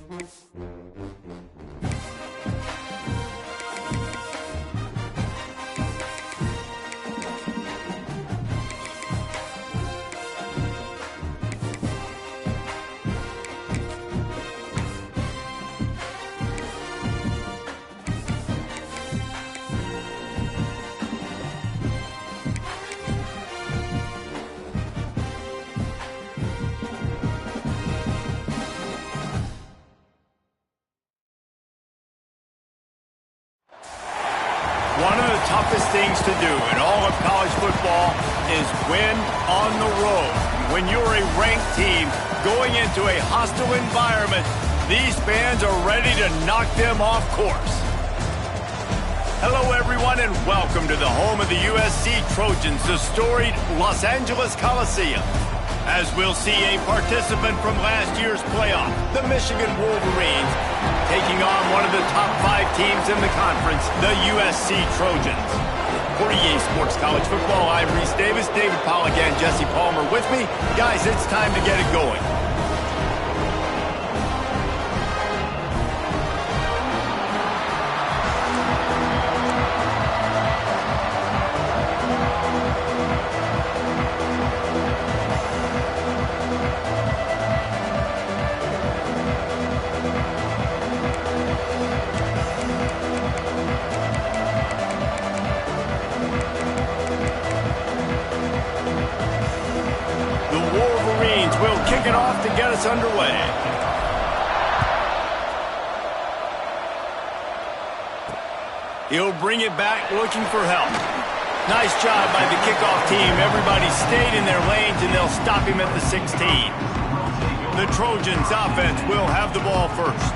One of the toughest things to do in all of college football is win on the road. When you're a ranked team going into a hostile environment, these fans are ready to knock them off course. Hello, everyone, and welcome to the home of the USC Trojans, the storied Los Angeles Coliseum. As we'll see a participant from last year's playoff, the Michigan Wolverines, taking on one of the top 5 teams in the conference, the USC Trojans. For EA Sports College Football, I'm Reese Davis, David Pollack, and Jesse Palmer with me. Guys, it's time to get it going. We'll kick it off to get us underway. He'll bring it back looking for help. Nice job by the kickoff team. Everybody stayed in their lanes, and they'll stop him at the 16. The Trojans offense will have the ball first.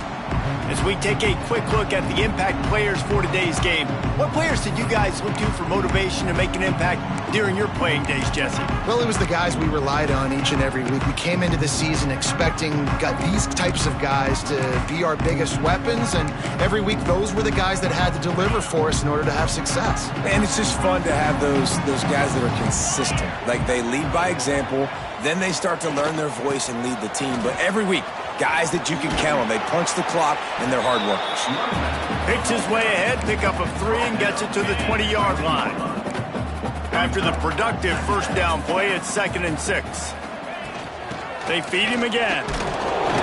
As we take a quick look at the impact players for today's game, what players did you guys look to for motivation to make an impact during your playing days, Jesse? Well, it was the guys we relied on each and every week. We came into the season expecting these types of guys to be our biggest weapons, and every week those were the guys that had to deliver for us in order to have success. And it's just fun to have those guys that are consistent. Like, they lead by example, then they start to learn their voice and lead the team. But every week, guys that you can count on. They punch the clock, and they're hard workers. Picks his way ahead, pickup of 3, and gets it to the 20-yard line. After the productive first down play, it's 2nd and 6. They feed him again.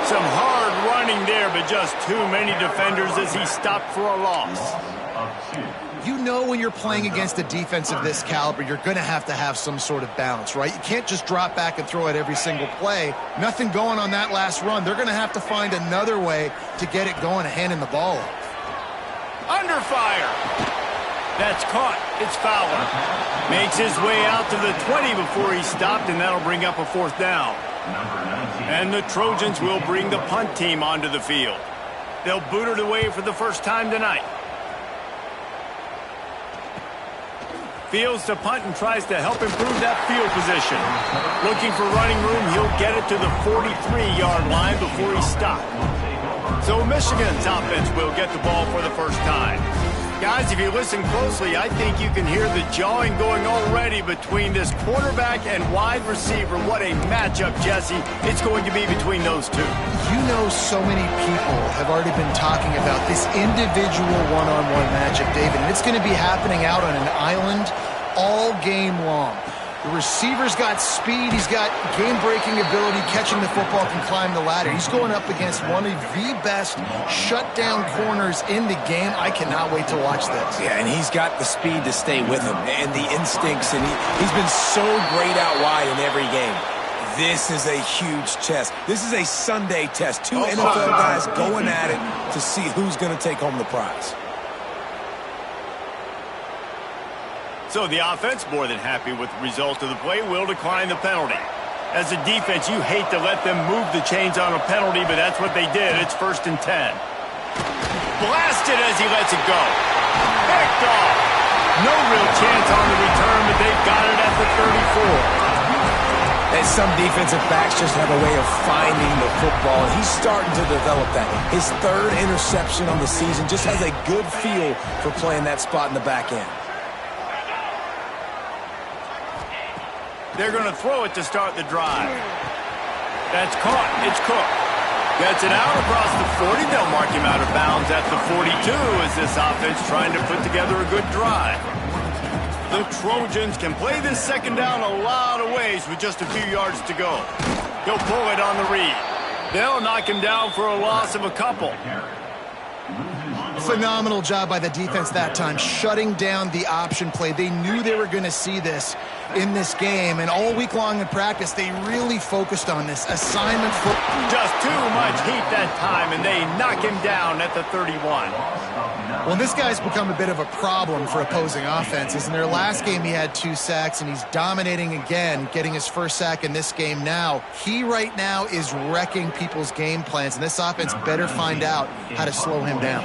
Some hard running there, but just too many defenders as he stopped for a loss. You know when you're playing against a defense of this caliber, you're going to have some sort of balance, right? You can't just drop back and throw it every single play. Nothing going on that last run. They're going to have to find another way to get it going and handing the ball off. Under fire. That's caught. It's Fowler. Makes his way out to the 20 before he stopped, and that'll bring up a 4th down. And the Trojans will bring the punt team onto the field. They'll boot it away for the first time tonight. Fields to punt and tries to help improve that field position. Looking for running room, he'll get it to the 43-yard line before he stopped. So Michigan's offense will get the ball for the first time. Guys, if you listen closely, I think you can hear the jawing going already between this quarterback and wide receiver. What a matchup, Jesse, it's going to be between those two. You know, so many people have already been talking about this individual one-on-one matchup, David, and it's going to be happening out on an island all game long. The receiver's got speed, he's got game-breaking ability, catching the football, can climb the ladder. He's going up against one of the best shutdown corners in the game. I cannot wait to watch this. Yeah, and he's got the speed to stay with him and the instincts, and he's been so great out wide in every game. This is a huge test. This is a Sunday test. 2 NFL guys going at it to see who's going to take home the prize. So the offense, more than happy with the result of the play, will decline the penalty. As a defense, you hate to let them move the chains on a penalty, but that's what they did. It's 1st and 10. Blasted as he lets it go. Picked off. No real chance on the return, but they've got it at the 34. And some defensive backs just have a way of finding the football, and he's starting to develop that. His 3rd interception on the season, just has a good feel for playing that spot in the back end. They're going to throw it to start the drive. That's caught. It's Cook. Gets it out across the 40. They'll mark him out of bounds at the 42 as this offense trying to put together a good drive. The Trojans can play this second down a lot of ways with just a few yards to go. He'll pull it on the read. They'll knock him down for a loss of a couple. Phenomenal job by the defense that time, shutting down the option play. They knew they were going to see this in this game, and all week long in practice, they really focused on this assignment for... Just too much heat that time, and they knock him down at the 31. Well, this guy's become a bit of a problem for opposing offenses. In their last game, he had 2 sacks, and he's dominating again, getting his first sack in this game now. He right now is wrecking people's game plans, and this offense better find out how to slow him down.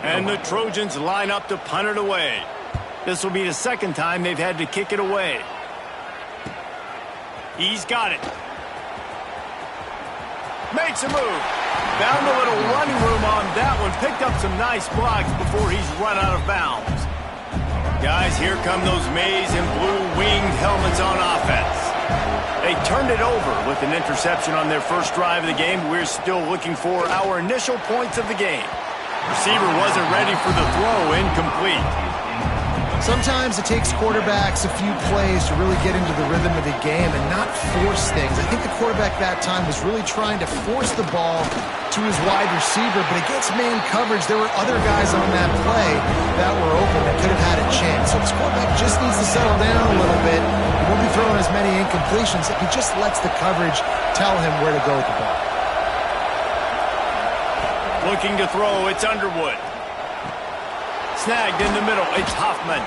And the Trojans line up to punt it away. This will be the second time they've had to kick it away. He's got it. Makes a move. Found a little running room on that one. Picked up some nice blocks before he's run out of bounds. Guys, here come those maize and blue winged helmets on offense. They turned it over with an interception on their first drive of the game. We're still looking for our initial points of the game. Receiver wasn't ready for the throw, incomplete. Sometimes it takes quarterbacks a few plays to really get into the rhythm of the game and not force things. I think the quarterback that time was really trying to force the ball to his wide receiver, but against man coverage, there were other guys on that play that were open that could have had a chance. So this quarterback just needs to settle down a little bit. He won't be throwing as many incompletions if he just lets the coverage tell him where to go with the ball. Looking to throw, it's Underwood. Snagged in the middle, it's Hoffman.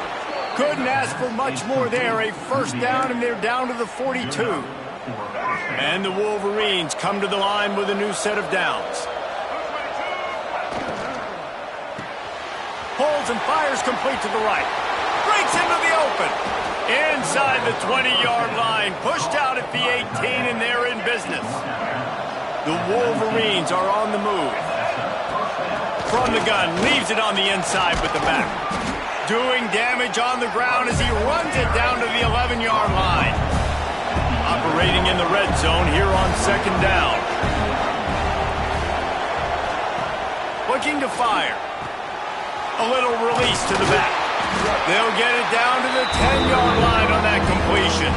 Couldn't ask for much more there. A first down, and they're down to the 42. And the Wolverines come to the line with a new set of downs. Holds and fires complete to the right. Breaks into the open. Inside the 20-yard line. Pushed out at the 18, and they're in business. The Wolverines are on the move. From the gun, leaves it on the inside with the back. Doing damage on the ground as he runs it down to the 11-yard line. Operating in the red zone here on second down. Looking to fire. A little release to the back. They'll get it down to the 10-yard line on that completion.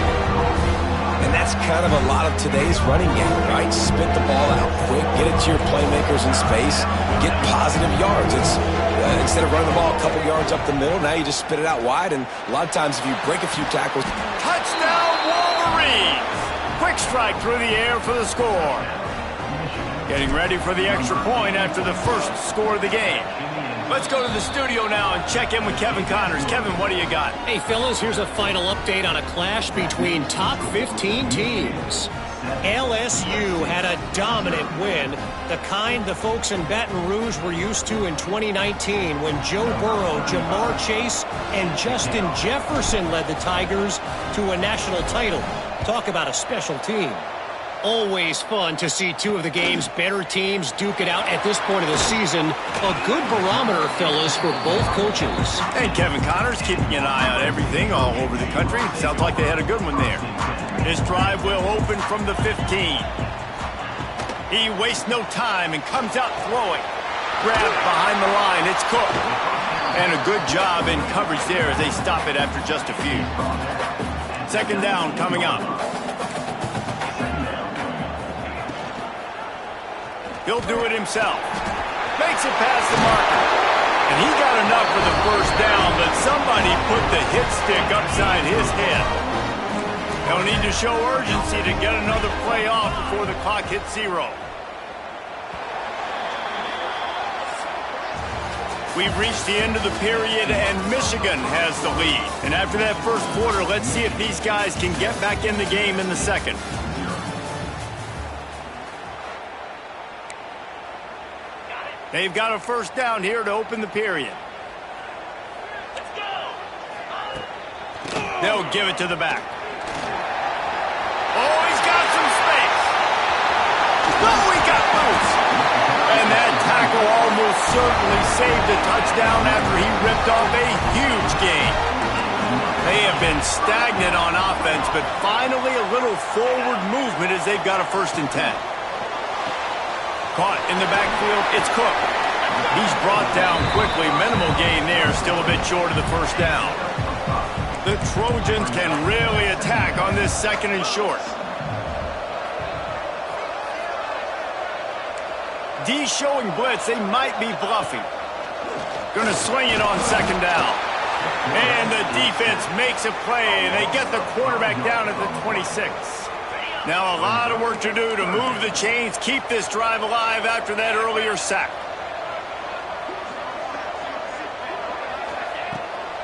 And that's kind of a lot of today's running game, right? Spit the ball out quick, get it to your playmakers in space, get positive yards. It's instead of running the ball a couple yards up the middle, now you just spit it out wide, and a lot of times if you break a few tackles... Touchdown, Wolverines! Quick strike through the air for the score. Getting ready for the extra point after the first score of the game. Let's go to the studio now and check in with Kevin Connors. Kevin, what do you got? Hey, fellas, here's a final update on a clash between top 15 teams. LSU had a dominant win, the kind the folks in Baton Rouge were used to in 2019 when Joe Burrow, Jamar Chase, and Justin Jefferson led the Tigers to a national title. Talk about a special team. Always fun to see two of the game's better teams duke it out at this point of the season. A good barometer, fellas, for both coaches. And Kevin Connors keeping an eye on everything all over the country. Sounds like they had a good one there. This drive will open from the 15. He wastes no time and comes out throwing. Grabbed behind the line. It's Cook. And a good job in coverage there as they stop it after just a few. Second down coming up. He'll do it himself. Makes it past the marker. And he got enough for the first down, but somebody put the hit stick upside his head. They'll need to show urgency to get another play off before the clock hits 0. We've reached the end of the period, and Michigan has the lead. And after that first quarter, let's see if these guys can get back in the game in the second. They've got a first down here to open the period. They'll give it to the back. Oh, he's got some space. Oh, he got loose. And that tackle almost certainly saved a touchdown after he ripped off a huge gain. They have been stagnant on offense, but finally a little forward movement as they've got a 1st and 10. Caught in the backfield, it's Cook. He's brought down quickly. Minimal gain there, still a bit short of the first down. The Trojans can really attack on this 2nd and short. D showing blitz. They might be bluffing. Going to swing it on 2nd down. And the defense makes a play. They get the quarterback down at the 26. Now a lot of work to do to move the chains, keep this drive alive after that earlier sack.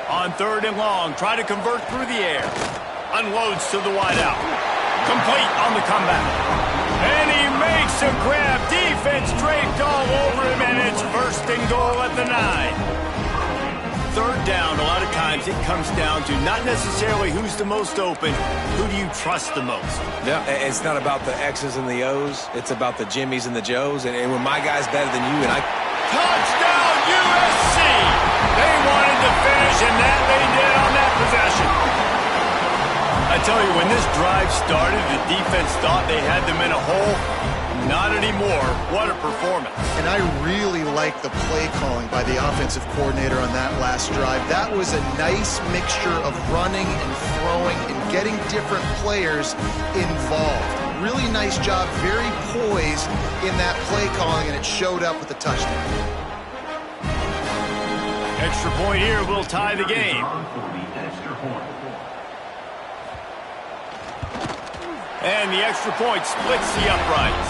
On 3rd and long, try to convert through the air. Unloads to the wideout. Complete on the comeback. And he makes a grab. Defense draped all over him, and it's 1st and goal at the 9. 3rd down, a lot of times it comes down to not necessarily who's the most open, who do you trust the most? Yeah, it's not about the X's and the O's. It's about the Jimmys and the Joes. And when my guy's better than you, and I... Touchdown, USC! They wanted to finish, and that they did on that possession. I tell you, when this drive started, the defense thought they had them in a hole. Not anymore. What a performance. And I really like the play calling by the offensive coordinator on that last drive. That was a nice mixture of running and throwing and getting different players involved. Really nice job, very poised in that play calling, and it showed up with the touchdown. Extra point here will tie the game. And the extra point splits the uprights.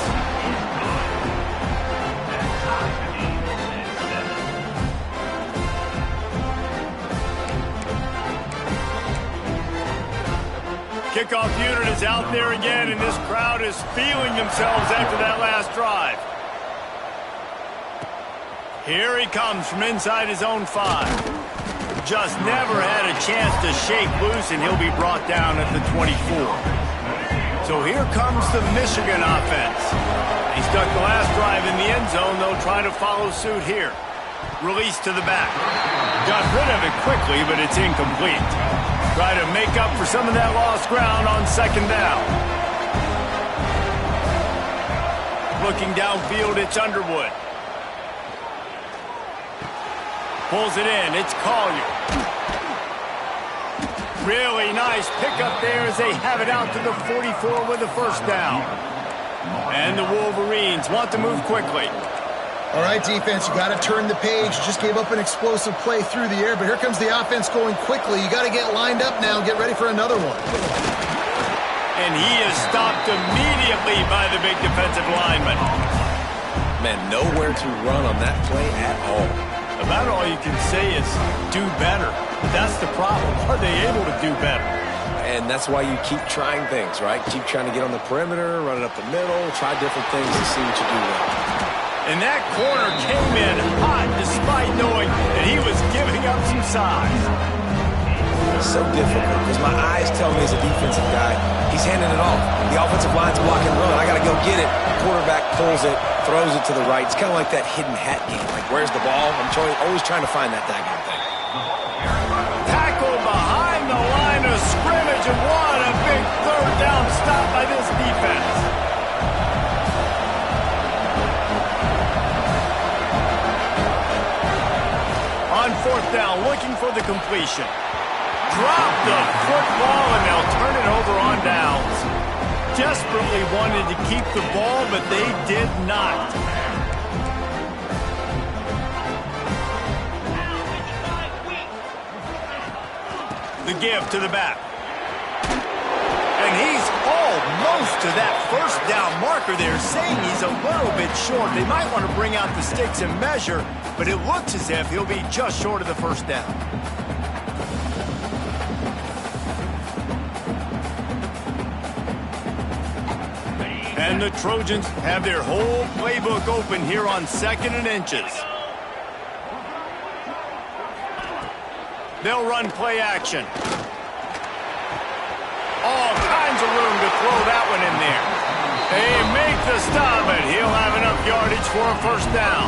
Kickoff unit is out there again, and this crowd is feeling themselves after that last drive. Here he comes from inside his own 5. Just never had a chance to shake loose, and he'll be brought down at the 24. So here comes the Michigan offense. He stuck the last drive in the end zone. They'll try to follow suit here. Release to the back. Got rid of it quickly, but it's incomplete. Try to make up for some of that lost ground on 2nd down. Looking downfield, it's Underwood. Pulls it in, it's Collier. Really nice pickup there as they have it out to the 44 with the 1st down. And the Wolverines want to move quickly. All right, defense, you got to turn the page. You just gave up an explosive play through the air, but here comes the offense going quickly. You got to get lined up now and get ready for another one. And he is stopped immediately by the big defensive lineman. Man, nowhere to run on that play at all. About all you can say is do better. That's the problem. Are they able to do better? And that's why you keep trying things, right? Keep trying to get on the perimeter, run it up the middle, try different things to see what you do well. And that corner came in hot despite knowing that he was giving up some size. So difficult because my eyes tell me as a defensive guy, he's handing it off. The offensive line's blocking run. I got to go get it. The quarterback pulls it, throws it to the right. It's kind of like that hidden hat game. Like, where's the ball? I'm always trying to find that daggone thing. Tackle behind the line of scrimmage, and what a big 3rd down stop by this defense. On 4th down, looking for the completion. Drop the football, and they'll turn it over on downs. Desperately wanted to keep the ball, but they did not. The give to the back. And he's almost to that 1st down marker there, saying he's a little bit short. They might want to bring out the sticks and measure, but it looks as if he'll be just short of the 1st down. And the Trojans have their whole playbook open here on 2nd and inches. They'll run play action. All kinds of room to throw that one in there. They make the stop, and he'll have enough yardage for a 1st down.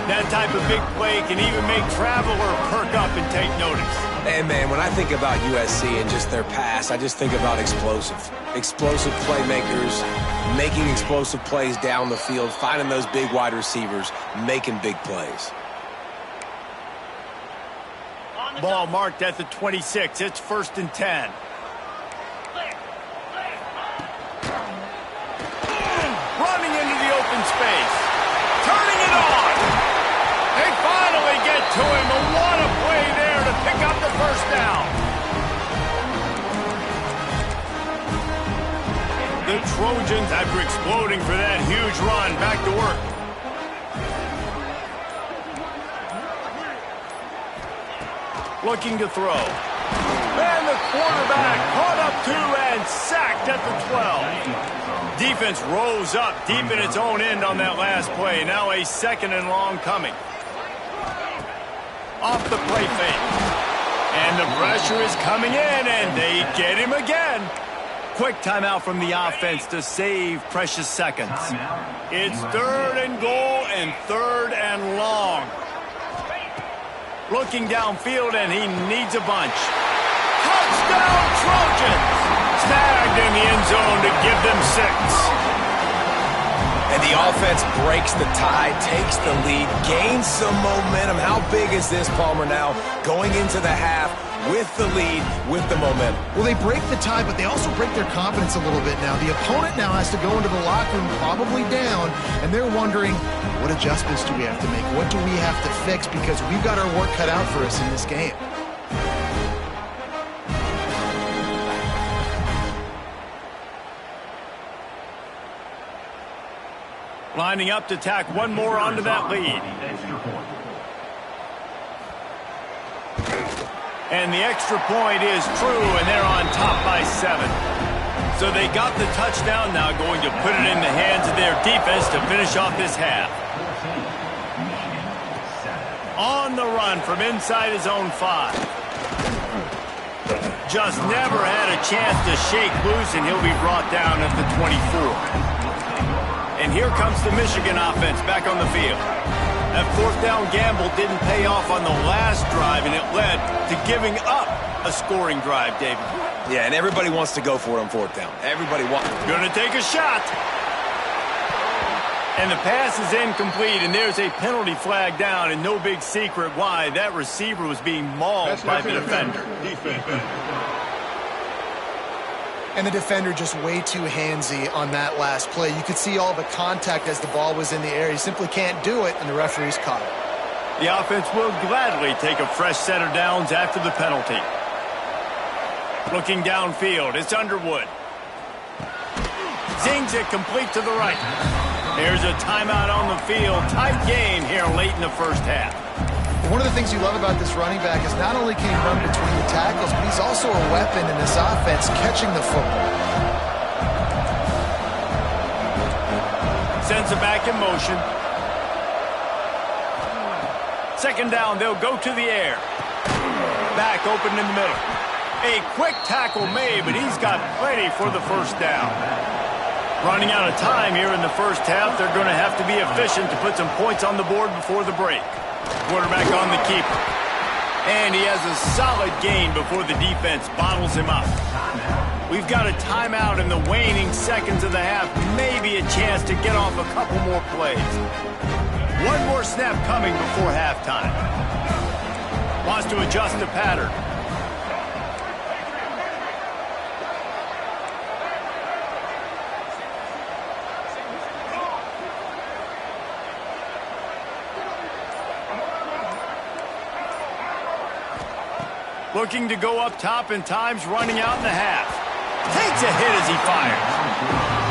That type of big play can even make Traveler perk up and take notice. And, man, when I think about USC and just their pass, I just think about explosive. Explosive playmakers, making explosive plays down the field, finding those big wide receivers, making big plays. Ball marked at the 26. It's 1st and 10. Running into the open space. Turning it on. They finally get to him. And what a play there to pick up the first down. The Trojans, after exploding for that huge run, back to work. Looking to throw. And the quarterback caught up to and sacked at the 12. Defense rose up deep in its own end on that last play. Now a 2nd and long coming. Off the play fake. And the pressure is coming in, and they get him again. Quick timeout from the offense to save precious seconds. It's 3rd and goal and 3rd and long. Looking downfield, and he needs a bunch. Touchdown, Trojans! Snagged in the end zone to give them 6. And the offense breaks the tie, takes the lead, gains some momentum. How big is this, Palmer, now going into the half with the lead, with the momentum? Well, they break the tie, but they also break their confidence a little bit now. The opponent now has to go into the locker room probably down, and they're wondering, what adjustments do we have to make? What do we have to fix? Because we've got our work cut out for us in this game. Lining up to tack one more onto that lead. And the extra point is true, and they're on top by 7. So they got the touchdown, now going to put it in the hands of their defense to finish off this half. On the run from inside his own 5. Just never had a chance to shake loose, and he'll be brought down at the 24. And here comes the Michigan offense back on the field. That 4th down gamble didn't pay off on the last drive, and it led to giving up a scoring drive, David. Yeah, and everybody wants to go for it on 4th down. Everybody wants. Gonna take a shot. And the pass is incomplete, and there's a penalty flag down, and no big secret why. That receiver was being mauled by the defender. And the defender just way too handsy on that last play. You could see all the contact as the ball was in the air. He simply can't do it, and the referee's caught it. The offense will gladly take a fresh set of downs after the penalty. Looking downfield, it's Underwood. Zings it complete to the right. There's a timeout on the field. Tight game here late in the first half. One of the things you love about this running back is not only can he run between the tackles, but he's also a weapon in this offense catching the football. Sends it back in motion. 2nd down, they'll go to the air. Back open in the middle. A quick tackle made, but he's got plenty for the first down. Running out of time here in the first half, they're going to have to be efficient to put some points on the board before the break. Quarterback on the keeper. And he has a solid gain before the defense bottles him up. We've got a timeout in the waning seconds of the half. Maybe a chance to get off a couple more plays. One more snap coming before halftime. Wants to adjust the pattern. Looking to go up top, and time's running out in the half. Takes a hit as he fires.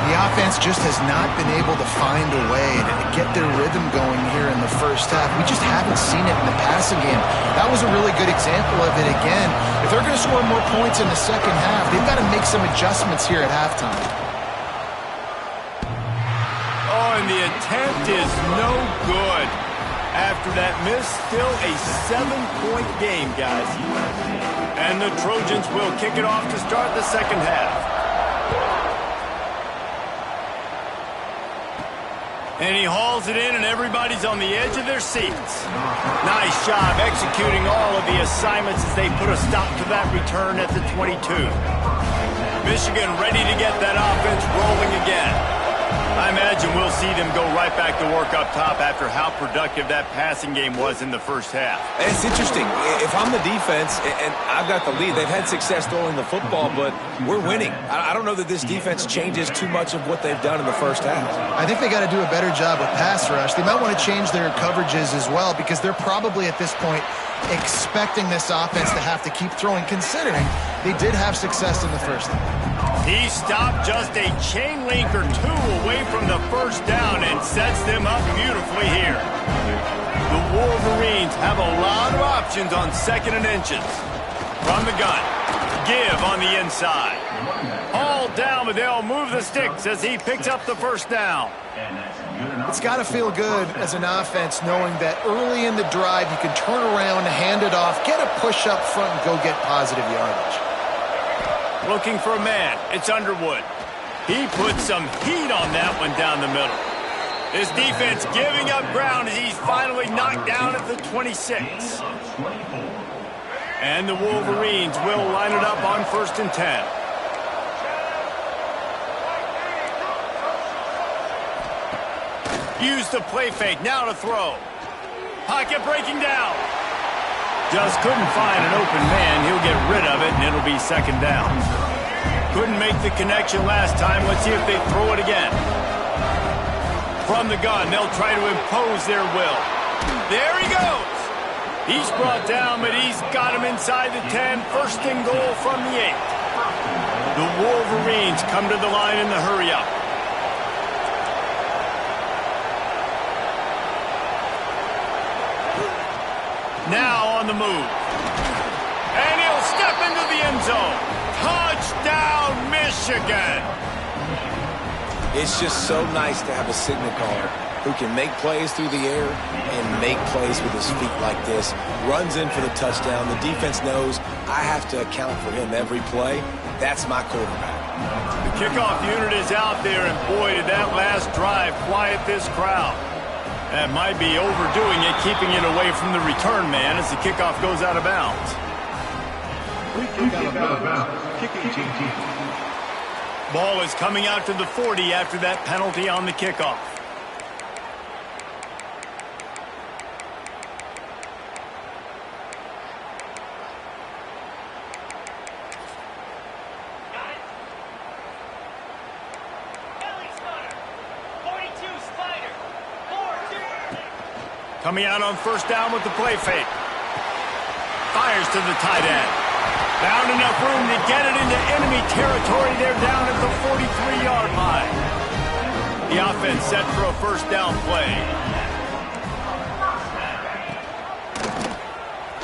The offense just has not been able to find a way to get their rhythm going here in the first half. We just haven't seen it in the passing game. That was a really good example of it again. If they're going to score more points in the second half, they've got to make some adjustments here at halftime. Oh, and the attempt is no good. After that miss, still a 7-point game, guys. And the Trojans will kick it off to start the second half. And he hauls it in, and everybody's on the edge of their seats. Nice job executing all of the assignments as they put a stop to that return at the 22. Michigan ready to get that offense rolling again. I imagine we'll see them go right back to work up top after how productive that passing game was in the first half. It's interesting. If I'm the defense and I've got the lead, they've had success throwing the football, but we're winning. I don't know that this defense changes too much of what they've done in the first half. I think they got to do a better job with pass rush. They might want to change their coverages as well because they're probably at this point expecting this offense to have to keep throwing, considering they did have success in the first half. He stopped just a chain link or two away from the first down and sets them up beautifully here. The Wolverines have a lot of options on 2nd and inches. From the gun, give on the inside. All down, but they'll move the sticks as he picks up the first down. It's got to feel good as an offense knowing that early in the drive you can turn around, hand it off, get a push up front, and go get positive yardage. Looking for a man. It's Underwood. He put some heat on that one down the middle. This defense giving up ground as he's finally knocked down at the 26. And the Wolverines will line it up on 1st and 10. Use the play fake. Now to throw. Pocket breaking down. Just couldn't find an open man. He'll get rid of it, and it'll be 2nd down. Couldn't make the connection last time. Let's see if they throw it again. From the gun, they'll try to impose their will. There he goes. He's brought down, but he's got him inside the 10. 1st and goal from the 8. The Wolverines come to the line in the hurry-up. Now on the move. And he'll step into the end zone. Touchdown, Michigan! It's just so nice to have a signal caller who can make plays through the air and make plays with his feet like this. Runs in for the touchdown. The defense knows I have to account for him every play. That's my quarterback. The kickoff unit is out there, and boy, did that last drive quiet this crowd. That might be overdoing it, keeping it away from the return man as the kickoff goes out of bounds. Ball is coming out to the 40 after that penalty on the kickoff. Coming out on 1st down with the play fake. Fires to the tight end. Found enough room to get it into enemy territory. They're down at the 43-yard line. The offense set for a 1st down play.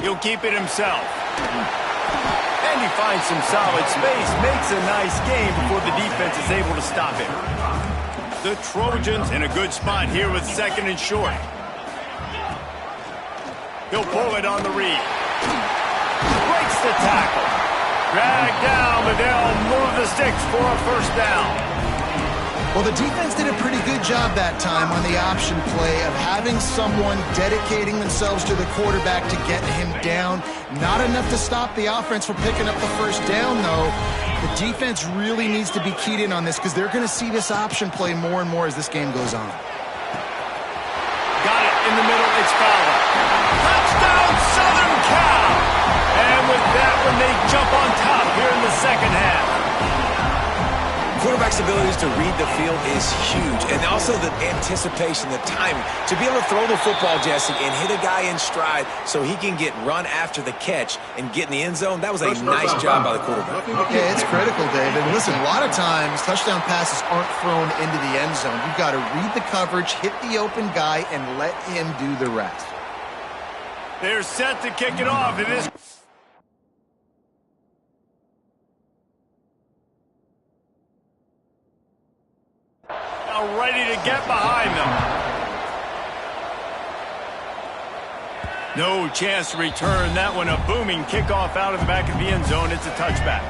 He'll keep it himself. And he finds some solid space. Makes a nice game before the defense is able to stop him. The Trojans in a good spot here with 2nd and short. He'll pull it on the read. Breaks the tackle. Dragged down, but they'll move the sticks for a 1st down. Well, the defense did a pretty good job that time on the option play of having someone dedicating themselves to the quarterback to get him down. Not enough to stop the offense from picking up the 1st down, though. The defense really needs to be keyed in on this because they're going to see this option play more and more as this game goes on. Got it in the middle. It's Fowler. Touchdown, Southern Cal! And with that one, they jump on top here in the 2nd half. Quarterback's abilities to read the field is huge, and also the anticipation, the timing. To be able to throw the football, Jesse, and hit a guy in stride so he can get run after the catch and get in the end zone, that was a nice job by the quarterback. Yeah, it's critical, David. Listen, a lot of times, touchdown passes aren't thrown into the end zone. You've got to read the coverage, hit the open guy, and let him do the rest. They're set to kick it off. It is... now ready to get behind them. No chance to return that one. A booming kickoff out of the back of the end zone. It's a touchback.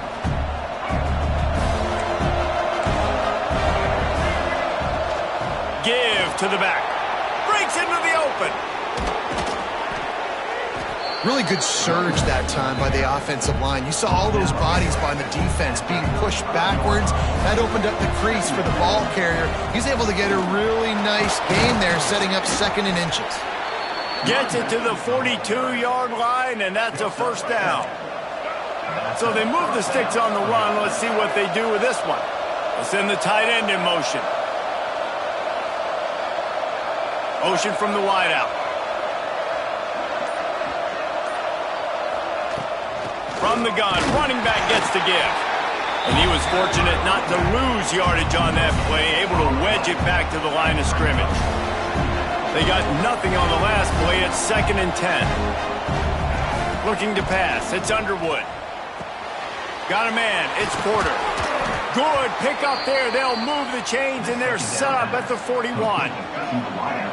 give to the back. Breaks into the open. Really good surge that time by the offensive line. You saw all those bodies by the defense being pushed backwards. That opened up the crease for the ball carrier. He's able to get a really nice gain there, setting up 2nd and inches. Gets it to the 42-yard line, and that's a first down. So they move the sticks on the run. Let's see what they do with this one. They'll send the tight end in motion. Motion from the wideout. From the gun, running back gets to give. And he was fortunate not to lose yardage on that play, able to wedge it back to the line of scrimmage. They got nothing on the last play. It's 2nd and 10. Looking to pass. It's Underwood. Got a man. It's Porter. Good pick up there. They'll move the chains, and they're set up at the 41.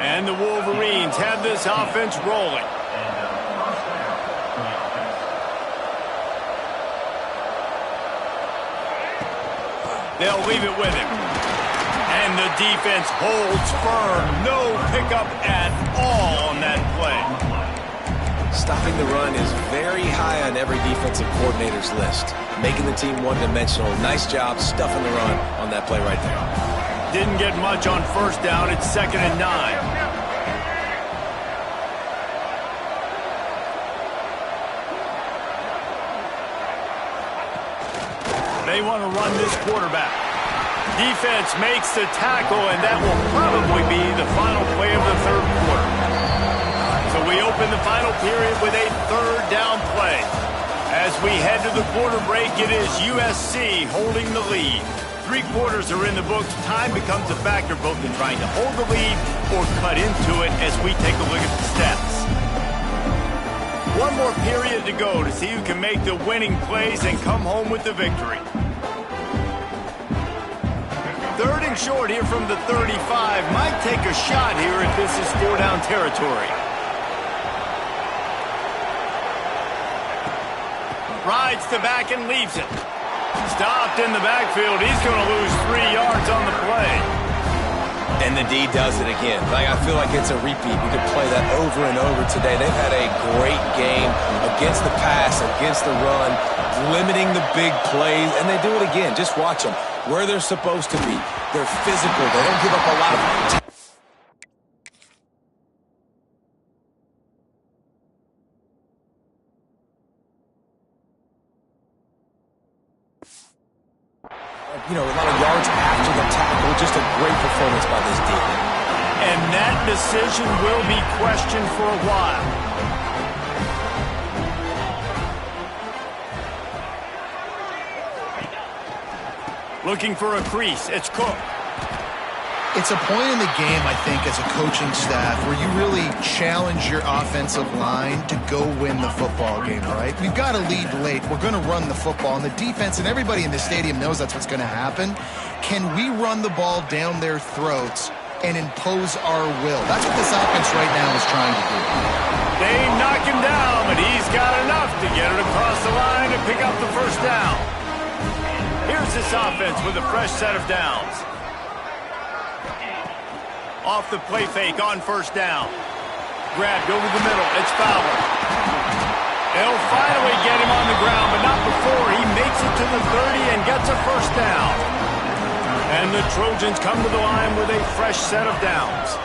And the Wolverines have this offense rolling. They'll leave it with him. And the defense holds firm. No pickup at all on that play. Stopping the run is very high on every defensive coordinator's list. Making the team one-dimensional. Nice job stuffing the run on that play right there. Didn't get much on first down. It's 2nd and 9. They want to run this quarterback. Defense makes the tackle, and that will probably be the final play of the 3rd quarter. So we open the final period with a 3rd down play. As we head to the quarter break, it is USC holding the lead. 3 quarters are in the books. Time becomes a factor both in trying to hold the lead or cut into it as we take a look at the stats. One more period to go to see who can make the winning plays and come home with the victory. 3rd and short here from the 35. Might take a shot here if this is 4-down territory. Rides the back and leaves it. Stopped in the backfield. He's going to lose 3 yards on the play. And the D does it again. I feel like it's a repeat. We could play that over and over today. They've had a great game against the pass, against the run, limiting the big plays, and they do it again. Just watch them. Where they're supposed to be. They're physical. They don't give up a lot of... a lot of yards after the tackle. Just a great performance by this defense. And that decision will be questioned for a while. Looking for a crease. It's Cook. It's a point in the game, I think, as a coaching staff where you really challenge your offensive line to go win the football game, right? We've got to lead late. We're going to run the football. And the defense and everybody in the stadium knows that's what's going to happen. Can we run the ball down their throats and impose our will? That's what this offense right now is trying to do. They knock him down, but he's got enough to get it across the line and pick up the first down. Here's this offense with a fresh set of downs. Off the play fake on first down. Grabbed over the middle. It's Fowler. They'll finally get him on the ground, but not before he makes it to the 30 and gets a first down. And the Trojans come to the line with a fresh set of downs.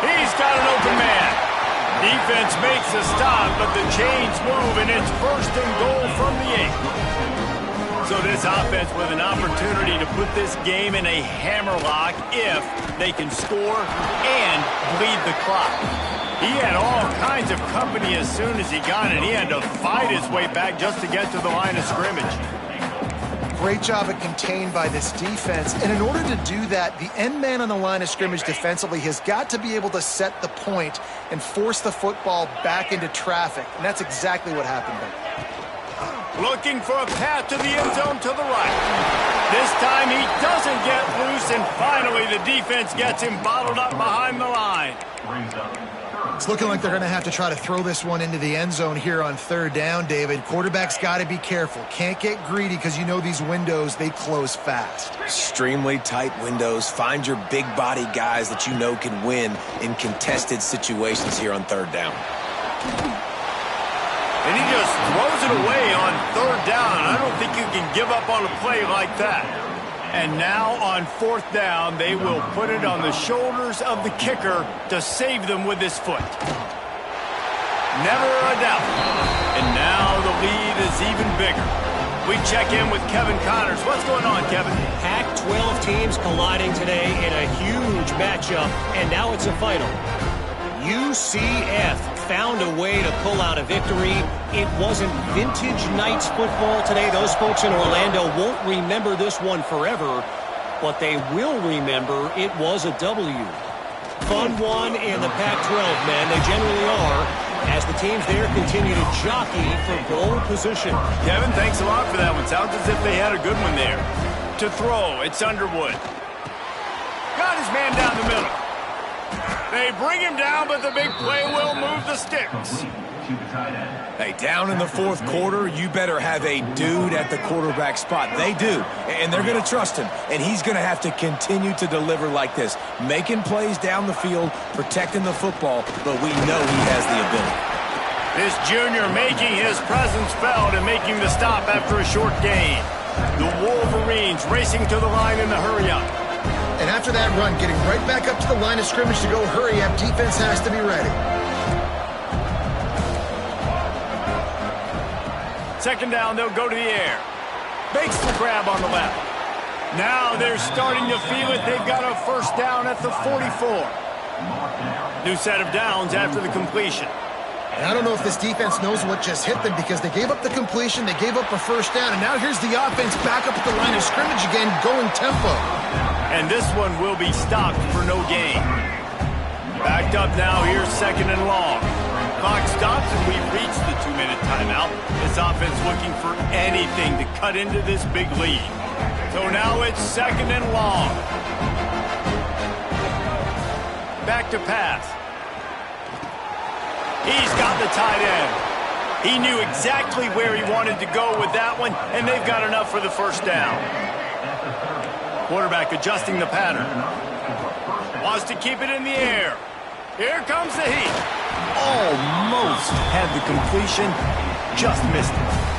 He's got an open man. Defense makes a stop, but the chains move, and it's 1st and goal from the 8. So this offense with an opportunity to put this game in a hammerlock if they can score and bleed the clock. He had all kinds of company as soon as he got it. He had to fight his way back just to get to the line of scrimmage. Great job at contained by this defense. And in order to do that, the end man on the line of scrimmage defensively has got to be able to set the point and force the football back into traffic. And that's exactly what happened there. Looking for a path to the end zone to the right. This time he doesn't get loose, and finally the defense gets him bottled up behind the line. It's looking like they're going to have to try to throw this one into the end zone here on third down, David. Quarterback's got to be careful. Can't get greedy because you know these windows, they close fast. Extremely tight windows. Find your big body guys that you know can win in contested situations here on third down. And he just throws it away on third down. I don't think you can give up on a play like that. And now on fourth down, they will put it on the shoulders of the kicker to save them with his foot. Never a doubt. And now the lead is even bigger. We check in with Kevin Connors. What's going on, Kevin? Pac-12 teams colliding today in a huge matchup, and now it's a final. UCF found a way to pull out a victory. It wasn't vintage Knights football today. Those folks in Orlando won't remember this one forever, but they will remember it was a W. Fun one in the Pac-12, man. They generally are, as the teams there continue to jockey for goal position. Kevin, thanks a lot for that one. Sounds as if they had a good one there. To throw, it's Underwood. Got his man down the middle. They bring him down, but the big play will move the sticks. Hey, down in the fourth quarter, you better have a dude at the quarterback spot. They do, and they're going to trust him, and he's going to have to continue to deliver like this, making plays down the field, protecting the football, but we know he has the ability. This junior making his presence felt and making the stop after a short gain. The Wolverines racing to the line in the hurry-up. And after that run, getting right back up to the line of scrimmage to go hurry up, defense has to be ready. Second down, they'll go to the air. Makes the grab on the left. Now they're starting to feel it. They've got a first down at the 44. New set of downs after the completion. And I don't know if this defense knows what just hit them because they gave up the completion, they gave up a first down, and now here's the offense back up at the line of scrimmage again, going tempo. And this one will be stopped for no gain. Backed up now, here's second and long. Clock stops and we've reached the 2-minute timeout. This offense looking for anything to cut into this big lead. So now it's second and long. Back to pass. He's got the tight end. He knew exactly where he wanted to go with that one, and they've got enough for the first down. Quarterback adjusting the pattern. Wants to keep it in the air. Here comes the heat. Almost had the completion. Just missed it.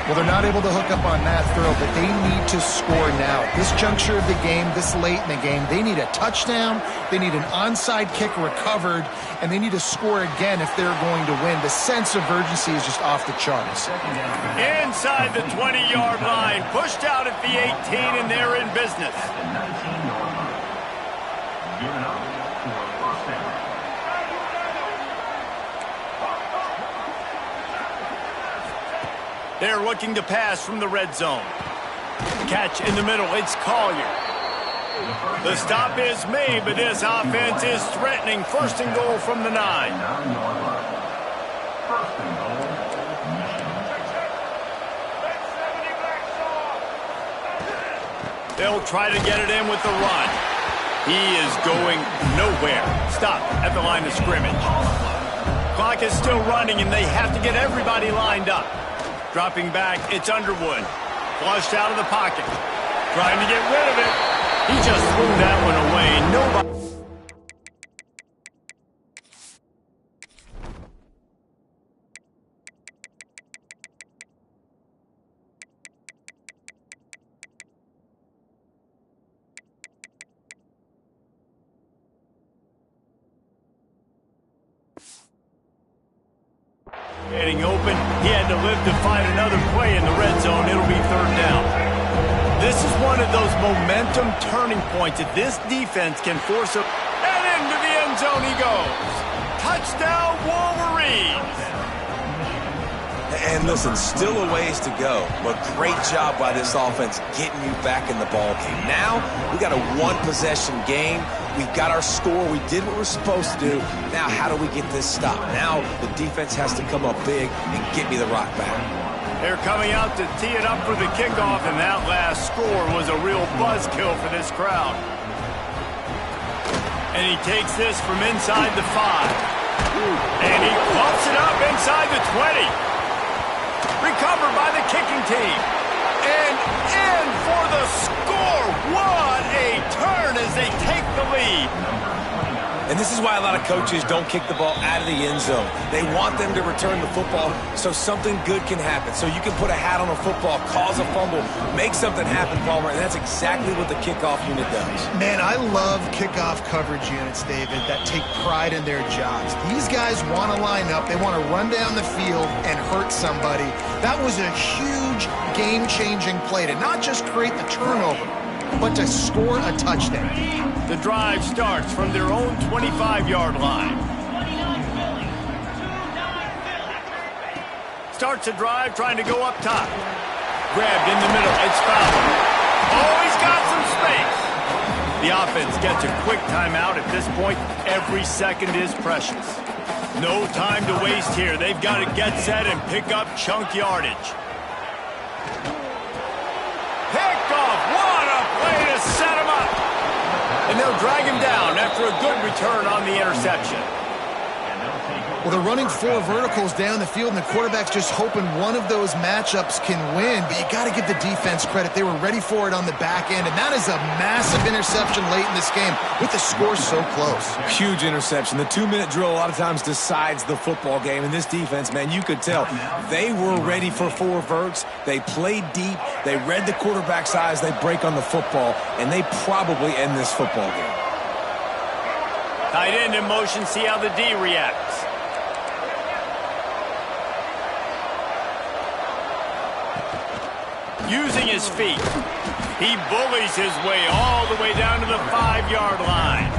Well, they're not able to hook up on that throw, but they need to score now. This juncture of the game, this late in the game, they need a touchdown, they need an onside kick recovered, and they need to score again if they're going to win. The sense of urgency is just off the charts. Inside the 20-yard line, pushed out at the 18, and they're in business. They're looking to pass from the red zone. Catch in the middle, it's Collier. The stop is made, but this offense is threatening. First and goal from the 9. They'll try to get it in with the run. He is going nowhere. Stop at the line of scrimmage. Clock is still running, and they have to get everybody lined up. Dropping back, it's Underwood. Flushed out of the pocket. Trying to get rid of it. He just threw that one away. Nobody. Getting open, he had to live to find another play in the red zone. It'll be third down. This is one of those momentum turning points that this defense can force a... And into the end zone he goes. Touchdown, Wolverines! And listen, still a ways to go, but great job by this offense getting you back in the ball game. Now, we got a one-possession game. We've got our score. We did what we're supposed to do. Now, how do we get this stop? Now, the defense has to come up big and get me the rock back. They're coming out to tee it up for the kickoff, and that last score was a real buzzkill for this crowd. And he takes this from inside the 5. And he clumps it up inside the 20. Recovered by the kicking team. And in for the score. What a turn as they take the lead. And this is why a lot of coaches don't kick the ball out of the end zone. They want them to return the football so something good can happen. So you can put a hat on a football, cause a fumble, make something happen, Palmer, and that's exactly what the kickoff unit does. Man, I love kickoff coverage units, David, that take pride in their jobs. These guys want to line up. They want to run down the field and hurt somebody. That was a huge game-changing play to not just create the turnover, but to score a touchdown. The drive starts from their own 25-yard line. Starts a drive trying to go up top. Grabbed in the middle. It's fouled. Oh, he's got some space. The offense gets a quick timeout at this point. Every second is precious. No time to waste here. They've got to get set and pick up chunk yardage. Picked off. What a play to set him up. And they'll drag him down after a good return on the interception. Well, they're running 4 verticals down the field, and the quarterback's just hoping one of those matchups can win. But you got to give the defense credit. They were ready for it on the back end, and that is a massive interception late in this game with the score so close. Huge interception. The 2-minute drill a lot of times decides the football game. And this defense, man, you could tell they were ready for 4 verts. They played deep. They read the quarterback's eyes. They break on the football, and they probably end this football game. Tight end in motion. See how the D reacts. Using his feet, he bullies his way all the way down to the 5-yard line.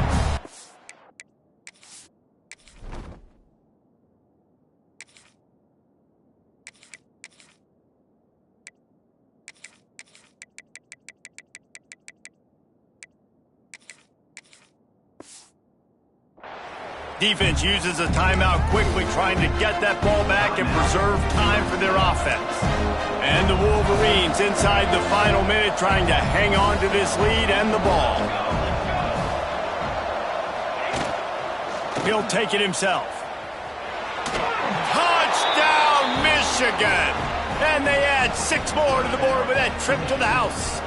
Defense uses a timeout quickly, trying to get that ball back and preserve time for their offense. And the Wolverines inside the final minute trying to hang on to this lead and the ball. He'll take it himself. Touchdown, Michigan! And they add 6 more to the board with that trip to the house.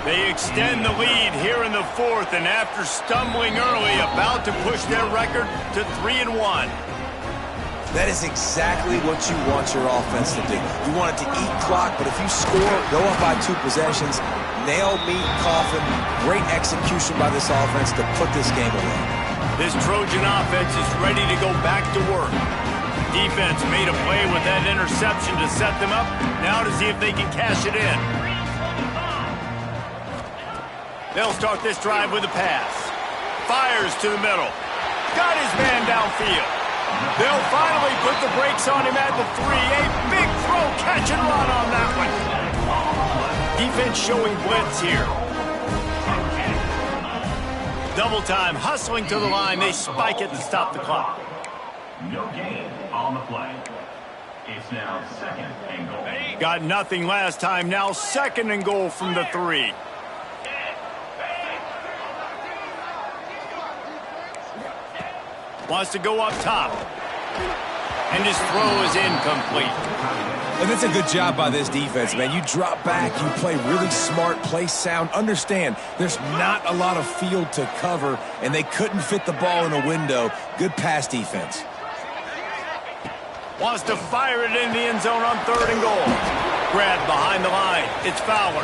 They extend the lead here in the 4th, and after stumbling early, about to push their record to 3-1. That is exactly what you want your offense to do. You want it to eat clock, but if you score, go up by 2 possessions, nail, meet, coffin, great execution by this offense to put this game away. This Trojan offense is ready to go back to work. Defense made a play with that interception to set them up. Now to see if they can cash it in. They'll start this drive with a pass. Fires to the middle. Got his man downfield. They'll finally put the brakes on him at the 3. A big throw, catch and run on that one. Defense showing blitz here. Double time, hustling to the line. They spike it and stop the clock. No gain on the play. It's now 2nd and goal. Got nothing last time. Now 2nd and goal from the 3. Wants to go up top. And his throw is incomplete. And that's a good job by this defense, man. You drop back, you play really smart, play sound. Understand, there's not a lot of field to cover, and they couldn't fit the ball in a window. Good pass defense. Wants to fire it in the end zone on 3rd and goal. Grabbed behind the line. It's Fowler.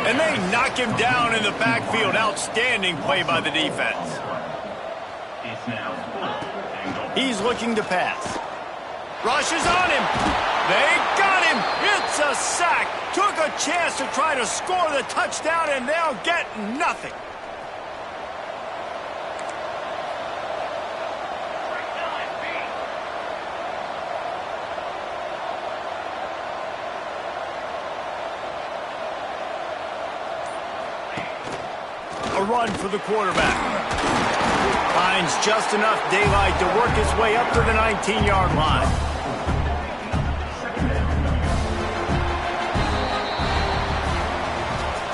And they knock him down in the backfield. Outstanding play by the defense. It's now 4th and goal. He's looking to pass. Rushes on him. They got him. It's a sack. Took a chance to try to score the touchdown, and they'll get nothing. A run for the quarterback. Finds just enough daylight to work his way up to the 19-yard line.